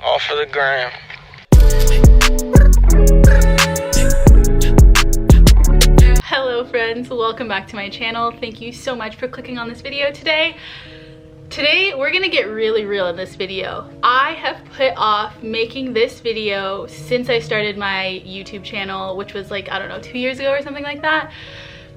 All for the gram. Hello friends, welcome back to my channel. Thank you so much for clicking on this video today. Today we're gonna get really real in this video. I have put off making this video since I started my YouTube channel, which was like, I don't know, 2 years ago or something like that.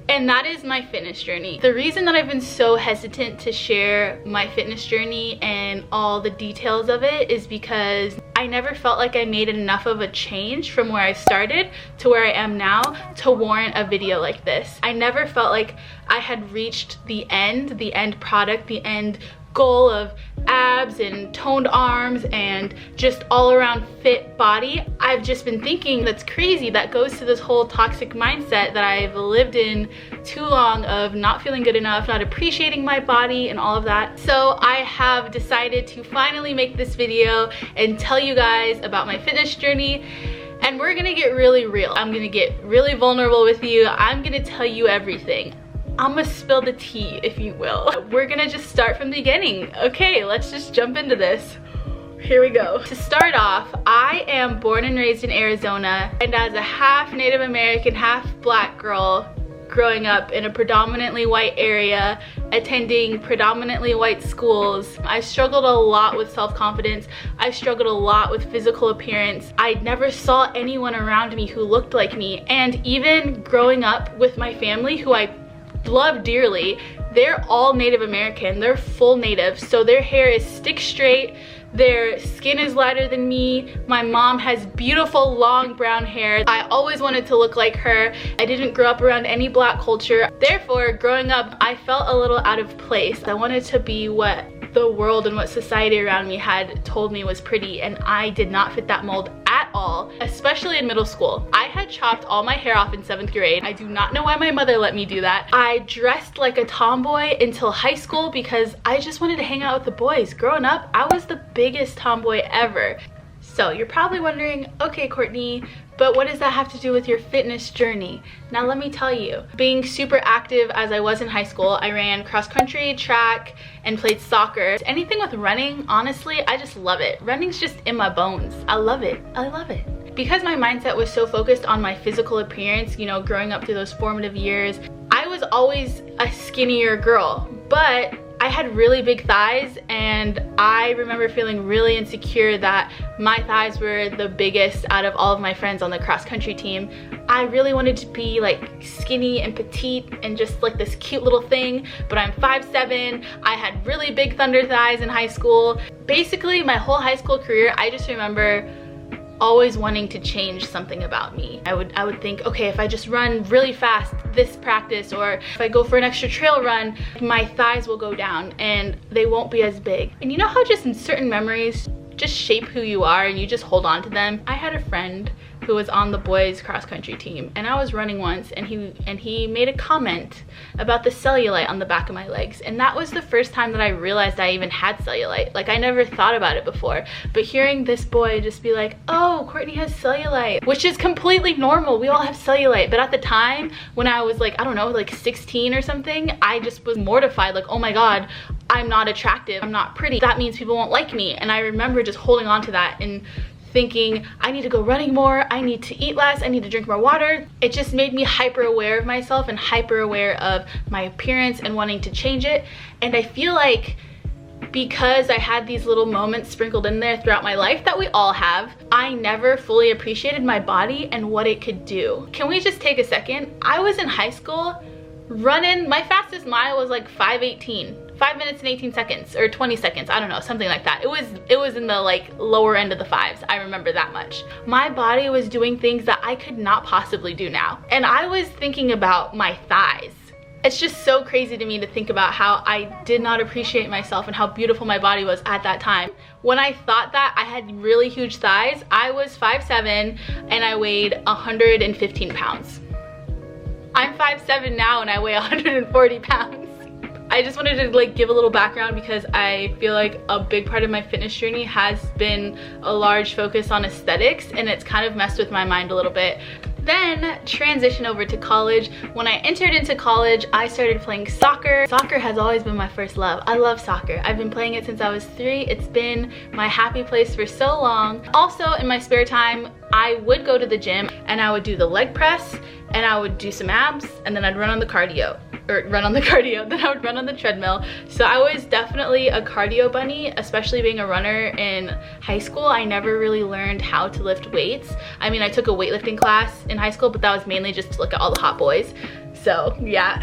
And that is my fitness journey. The reason that I've been so hesitant to share my fitness journey and all the details of it is because I never felt like I made enough of a change from where I started to where I am now to warrant a video like this. I never felt like I had reached the end product, the end goal of abs and toned arms and just all around fit body. I've just been thinking that's crazy. That goes to this whole toxic mindset that I've lived in too long of not feeling good enough, not appreciating my body and all of that. So I have decided to finally make this video and tell you guys about my fitness journey. And we're gonna get really real. I'm gonna get really vulnerable with you. I'm gonna tell you everything. I'm gonna spill the tea, if you will. We're gonna just start from the beginning. Okay, let's just jump into this. Here we go. To start off, I am born and raised in Arizona, and as a half Native American, half black girl, growing up in a predominantly white area, attending predominantly white schools, I struggled a lot with self-confidence. I struggled a lot with physical appearance. I never saw anyone around me who looked like me. And even growing up with my family, who I love dearly, they're all Native American. They're full Native, so their hair is stick straight, their skin is lighter than me. My mom has beautiful long brown hair. I always wanted to look like her. I didn't grow up around any black culture. Therefore, growing up, I felt a little out of place. I wanted to be what the world and what society around me had told me was pretty, and I did not fit that mold at all, especially in middle school. I had chopped all my hair off in 7th grade. I do not know why my mother let me do that. I dressed like a tomboy until high school because I just wanted to hang out with the boys. Growing up, I was the biggest tomboy ever. So you're probably wondering, okay, Courtney, but what does that have to do with your fitness journey? Now let me tell you, being super active as I was in high school, I ran cross country, track, and played soccer. Anything with running, honestly, I just love it. Running's just in my bones. I love it. I love it. Because my mindset was so focused on my physical appearance, you know, growing up through those formative years, I was always a skinnier girl, but I had really big thighs, and I remember feeling really insecure that my thighs were the biggest out of all of my friends on the cross country team. I really wanted to be like skinny and petite and just like this cute little thing, but I'm 5'7". I had really big thunder thighs in high school. Basically, my whole high school career, I just remember always wanting to change something about me. I would think, okay, if I just run really fast this practice, or if I go for an extra trail run, my thighs will go down and they won't be as big. And you know how just in certain memories just shape who you are and you just hold on to them? I had a friend who was on the boys cross country team, and I was running once, and he made a comment about the cellulite on the back of my legs, and that was the first time that I realized I even had cellulite. Like, I never thought about it before, but hearing this boy just be like, oh, Courtney has cellulite, which is completely normal. We all have cellulite. But at the time when I was like, I don't know, like 16 or something, I just was mortified, like, oh my god, I'm not attractive, I'm not pretty, that means people won't like me. And I remember just holding on to that and thinking, I need to go running more, I need to eat less, I need to drink more water. It just made me hyper aware of myself and hyper aware of my appearance and wanting to change it. And I feel like because I had these little moments sprinkled in there throughout my life that we all have, I never fully appreciated my body and what it could do. Can we just take a second? I was in high school running, my fastest mile was like 5:18. 5 minutes and 18 seconds or 20 seconds, I don't know, something like that. It was in the like lower end of the fives. I remember that much. My body was doing things that I could not possibly do now. And I was thinking about my thighs. It's just so crazy to me to think about how I did not appreciate myself and how beautiful my body was at that time. When I thought that I had really huge thighs, I was 5'7" and I weighed 115 pounds. I'm 5'7" now and I weigh 140 pounds. I just wanted to like give a little background because I feel like a big part of my fitness journey has been a large focus on aesthetics, and it's kind of messed with my mind a little bit. Then transition over to college. When I entered into college, I started playing soccer. Soccer has always been my first love. I love soccer. I've been playing it since I was 3. It's been my happy place for so long. Also, in my spare time, I would go to the gym and I would do the leg press and I would do some abs and then I'd run on the cardio. Then I would run on the treadmill. So I was definitely a cardio bunny, especially being a runner in high school. I never really learned how to lift weights. I mean, I took a weightlifting class in high school, but that was mainly just to look at all the hot boys. So yeah,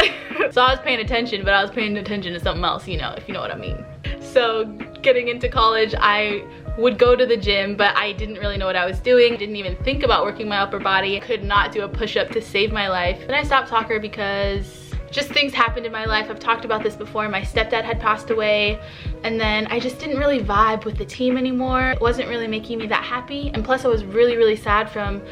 so I was paying attention, but I was paying attention to something else, you know, if you know what I mean. So getting into college, I would go to the gym, but I didn't really know what I was doing. I didn't even think about working my upper body. I could not do a push-up to save my life. Then I stopped soccer because just things happened in my life. I've talked about this before. My stepdad had passed away, and then I just didn't really vibe with the team anymore. It wasn't really making me that happy, and plus I was really sad from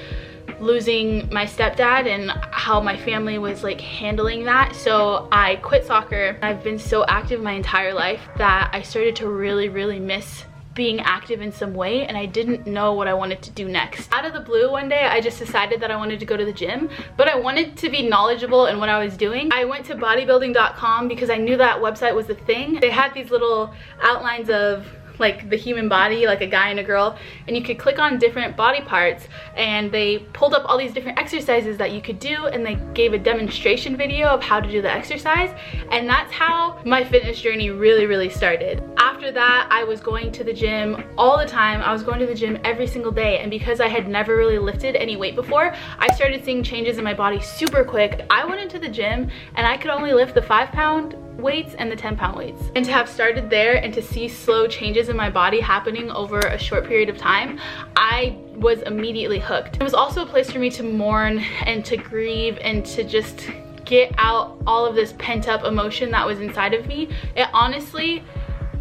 losing my stepdad and how my family was like handling that. So I quit soccer. I've been so active my entire life that I started to really miss being active in some way, and I didn't know what I wanted to do next. Out of the blue one day, I just decided that I wanted to go to the gym, but I wanted to be knowledgeable in what I was doing. I went to bodybuilding.com because I knew that website was a thing. They had these little outlines of like the human body, like a guy and a girl, and you could click on different body parts, and they pulled up all these different exercises that you could do, and they gave a demonstration video of how to do the exercise, and that's how my fitness journey really started. After that, I was going to the gym all the time. I was going to the gym every single day, and because I had never really lifted any weight before, I started seeing changes in my body super quick. I went into the gym and I could only lift the 5-pound weights and the 10-pound weights, and to have started there and to see slow changes in my body happening over a short period of time, I was immediately hooked. It was also a place for me to mourn and to grieve and to just get out all of this pent-up emotion that was inside of me. It honestly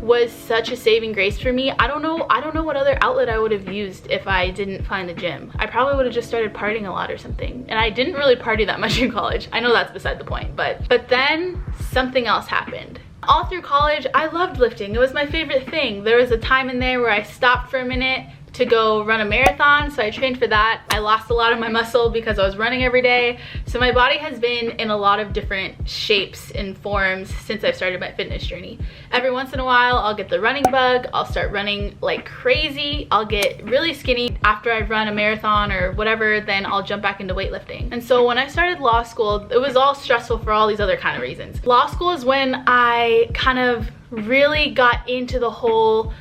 was such a saving grace for me. I don't know what other outlet I would have used if I didn't find the gym. I probably would have just started partying a lot or something. And I didn't really party that much in college. I know that's beside the point, but then something else happened. All through college, I loved lifting. It was my favorite thing. There was a time in there where I stopped for a minute to go run a marathon, so I trained for that. I lost a lot of my muscle because I was running every day. So my body has been in a lot of different shapes and forms since I've started my fitness journey. Every once in a while, I'll get the running bug. I'll start running like crazy. I'll get really skinny after I've run a marathon or whatever, then I'll jump back into weightlifting. And so when I started law school, it was all stressful for all these other kind of reasons. Law school is when I kind of really got into the whole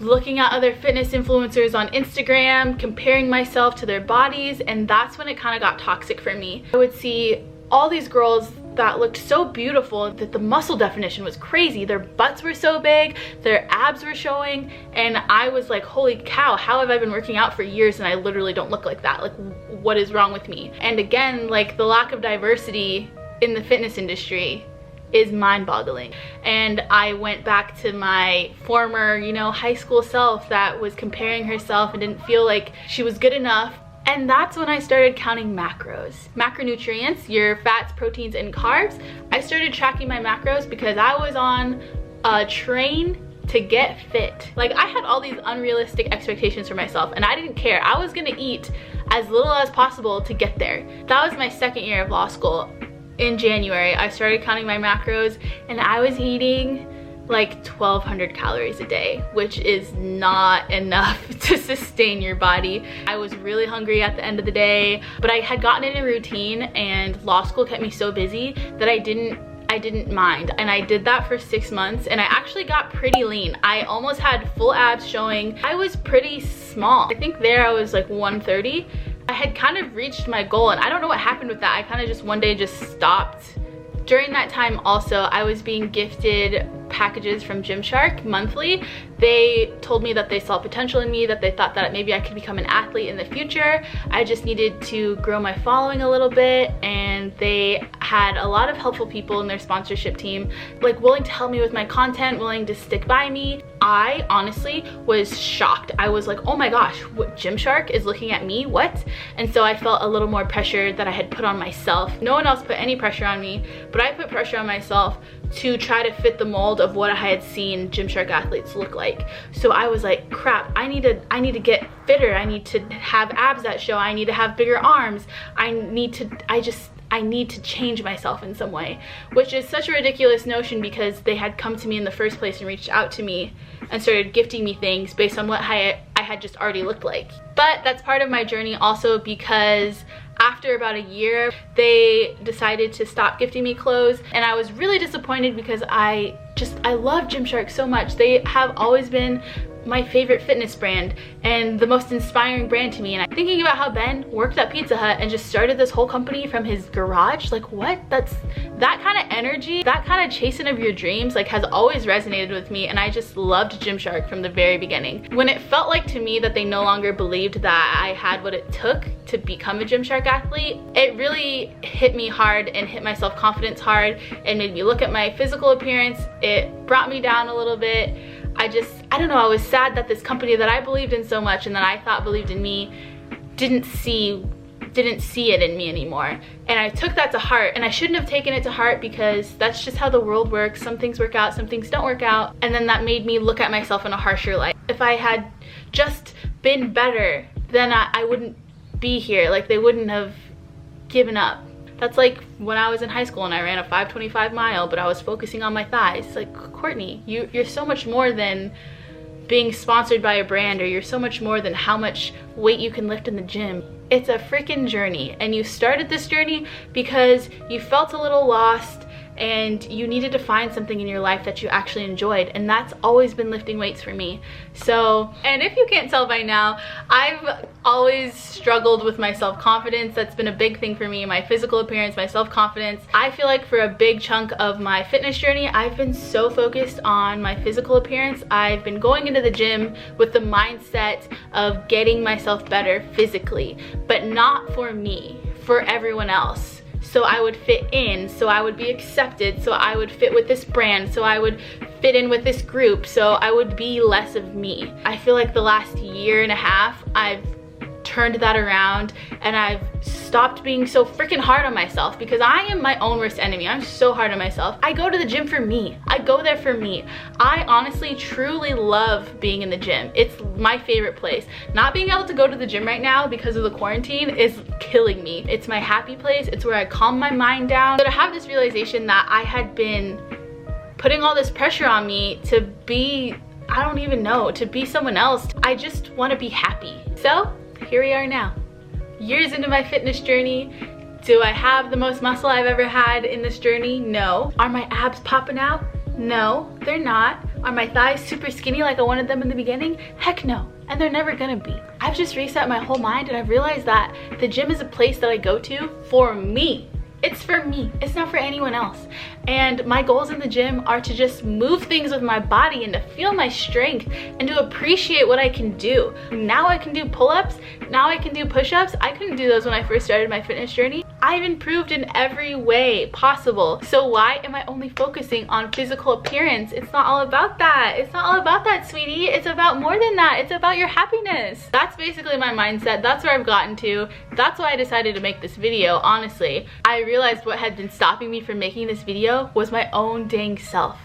looking at other fitness influencers on Instagram, comparing myself to their bodies, and that's when it kind of got toxic for me. I would see all these girls that looked so beautiful that the muscle definition was crazy. Their butts were so big, their abs were showing, and I was like, holy cow, how have I been working out for years and I literally don't look like that? Like, what is wrong with me? And again, like the lack of diversity in the fitness industry is mind-boggling. And I went back to my former, you know, high school self that was comparing herself and didn't feel like she was good enough. And that's when I started counting macros. Macronutrients, your fats, proteins, and carbs. I started tracking my macros because I was on a train to get fit. Like, I had all these unrealistic expectations for myself and I didn't care. I was gonna eat as little as possible to get there. That was my second year of law school. In January, I started counting my macros and I was eating like 1,200 calories a day, which is not enough to sustain your body. I was really hungry at the end of the day, but I had gotten in a routine and law school kept me so busy that I didn't mind. And I did that for 6 months and I actually got pretty lean. I almost had full abs showing. I was pretty small. I think there I was like 130. I had kind of reached my goal and I don't know what happened with that. I kind of just one day just stopped. During that time also, I was being gifted packages from Gymshark monthly. They told me that they saw potential in me, that they thought that maybe I could become an athlete in the future. I just needed to grow my following a little bit, and they had a lot of helpful people in their sponsorship team, like willing to help me with my content, willing to stick by me. I honestly was shocked. I was like, oh my gosh, what, Gymshark is looking at me, what? And so I felt a little more pressure that I had put on myself. No one else put any pressure on me, but I put pressure on myself to try to fit the mold of what I had seen Gymshark athletes look like. So I was like, crap, I need to get fitter. I need to have abs that show. I need to have bigger arms. I need to change myself in some way, which is such a ridiculous notion because they had come to me in the first place and reached out to me and started gifting me things based on what I had just already looked like. But that's part of my journey also, because after about a year, they decided to stop gifting me clothes, and I was really disappointed because I love Gymshark so much. They have always been my favorite fitness brand and the most inspiring brand to me. And I'm thinking about how Ben worked at Pizza Hut and just started this whole company from his garage. Like, what? That kind of energy, that kind of chasing of your dreams, like, has always resonated with me, and I just loved Gymshark from the very beginning. When it felt like to me that they no longer believed that I had what it took to become a Gymshark athlete, it really hit me hard and hit my self-confidence hard and made me look at my physical appearance. It brought me down a little bit. I don't know, I was sad that this company that I believed in so much and that I thought believed in me didn't see it in me anymore. And I took that to heart, and I shouldn't have taken it to heart because that's just how the world works. Some things work out, some things don't work out. And then that made me look at myself in a harsher light. If I had just been better, then I wouldn't be here. Like, they wouldn't have given up. That's like when I was in high school and I ran a 5:25 mile, but I was focusing on my thighs. Like, Courtney, you're so much more than being sponsored by a brand, or you're so much more than how much weight you can lift in the gym. It's a freaking journey, and you started this journey because you felt a little lost and you needed to find something in your life that you actually enjoyed, and that's always been lifting weights for me. So, and if you can't tell by now, I've always struggled with my self-confidence. That's been a big thing for me, my physical appearance, my self-confidence. I feel like for a big chunk of my fitness journey, I've been so focused on my physical appearance. I've been going into the gym with the mindset of getting myself better physically, but not for me, for everyone else. So I would fit in, so I would be accepted, so I would fit with this brand, so I would fit in with this group, so I would be less of me. I feel like the last year and a half, I've turned that around and I've stopped being so freaking hard on myself, because I am my own worst enemy. I'm so hard on myself. I go to the gym for me. I go there for me. I honestly, truly love being in the gym. It's my favorite place. Not being able to go to the gym right now because of the quarantine is killing me. It's my happy place. It's where I calm my mind down. So to have this realization that I had been putting all this pressure on me to be, I don't even know, to be someone else. I just want to be happy. So here we are now, years into my fitness journey. Do I have the most muscle I've ever had in this journey? No. Are my abs popping out? No, they're not. Are my thighs super skinny like I wanted them in the beginning? Heck no, and they're never gonna be. I've just reset my whole mind, and I've realized that the gym is a place that I go to for me. It's for me, it's not for anyone else. And my goals in the gym are to just move things with my body and to feel my strength and to appreciate what I can do. Now I can do pull-ups, now I can do push-ups. I couldn't do those when I first started my fitness journey. I've improved in every way possible. So why am I only focusing on physical appearance? It's not all about that. It's not all about that, sweetie. It's about more than that. It's about your happiness. That's basically my mindset. That's where I've gotten to. That's why I decided to make this video, honestly. I realized what had been stopping me from making this video was my own dang self.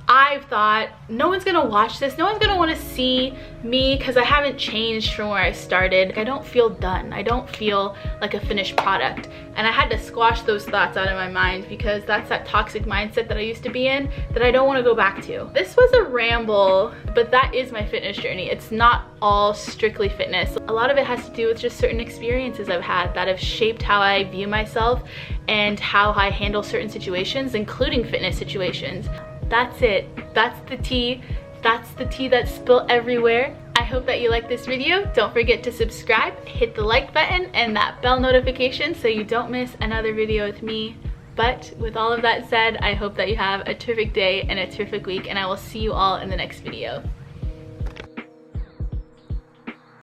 I thought, no one's gonna watch this, no one's gonna want to see me because I haven't changed from where I started. I don't feel done. I don't feel like a finished product. And I had to squash those thoughts out of my mind because that's that toxic mindset that I used to be in that I don't want to go back to. This was a ramble, but that is my fitness journey. It's not all strictly fitness. A lot of it has to do with just certain experiences I've had that have shaped how I view myself and how I handle certain situations, including fitness situations. That's it. That's the tea. That's the tea that's spilled everywhere. I hope that you liked this video. Don't forget to subscribe, hit the like button and that bell notification so you don't miss another video with me. But with all of that said, I hope that you have a terrific day and a terrific week, and I will see you all in the next video.